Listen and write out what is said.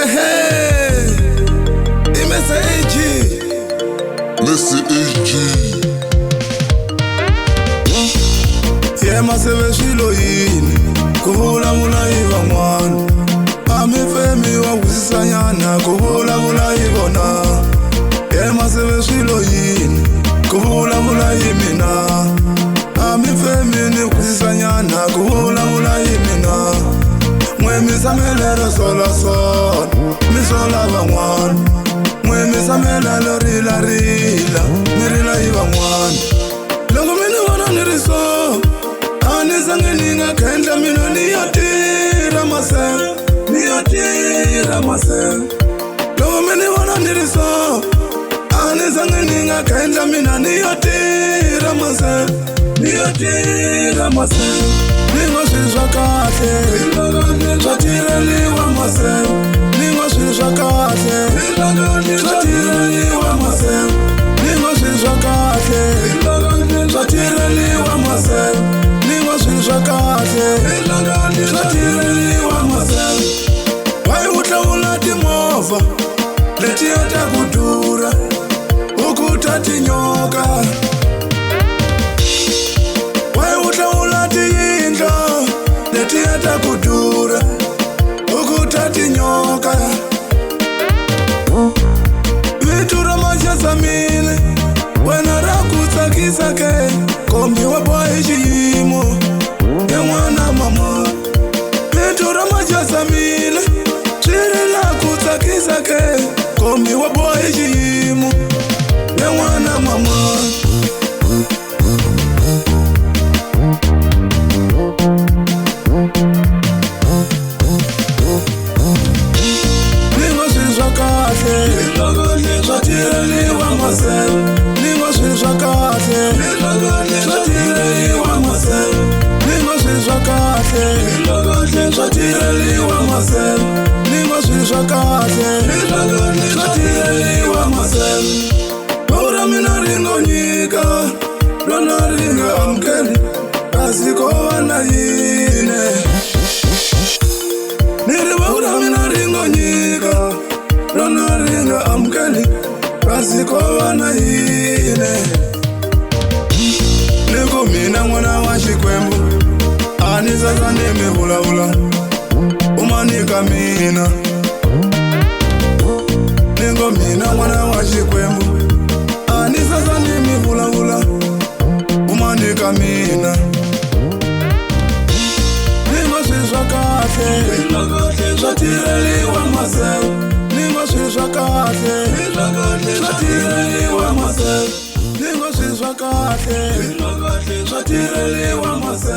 Hey, Mr. AG. Mr. AG. Yema seveshilo yini kuvulavula hi van'wana amifemi wa kusisanyana kuvulavula hi vona. Yema seveshilo yini kuvulavula hi mina amifemi ni kusisanyana kuvulavula hi mina. Mwe misamelelo sola sola misola van'wana mwe misamelelo rila rila mirila hi van'wana. Loko mina vona ni ri so anizange ninga khendla mina niyatira maseve niyatira maseve. Loko mina vona ni ri so anizange ninga khendla mina niyatira maseve niyatira maseve. Ningo swilo swa kahle swa tirheliwa maseve. Ningo swilo swa kahle swa tirheliwa maseve. Ningo swilo swa kahle swa tirheliwa maseve. Ningo swilo swa kahle swa tirheliwa maseve. Why u hlawula timovha leti ta ku durha ukuta tinyoka. Why u hlawula tiyindlo leti ta ku durha ukuta tinyoka. Vito ra majasamile wena ra ku tsakisa ke kombiwa boy xiyimo yan'wana mama. Vito ra majasamile swiri la ku tsakisa ke kombiwa boy xiyimo yan'wana mama. Ningo swilo swa kahle swa tirheliwa maseve. Ningo swilo swa kahle swa tirheliwa maseve. Ningo swilo swa kahle swa tirheliwa maseve. Ningo swilo swa kahle swa tirheliwa maseve. Ora mina ringo nyika rona ringa amkeli kasi ko na yine. Niri ora mina ringo nyika rona ringa amkeli kasi ko na yine. Niko mina n'wana wa Xikwembu anizaza ni mi vulavula umanika mina. Niko mina n'wana wa Xikwembu anizaza ni mi vulavula umanika mina. Ningo swilo swa kahle swa tirheliwa maseve. Ningo swilo swa kahle swa tirheliwa maseve. Ningo swilo swa kahle swa tirheliwa maseve.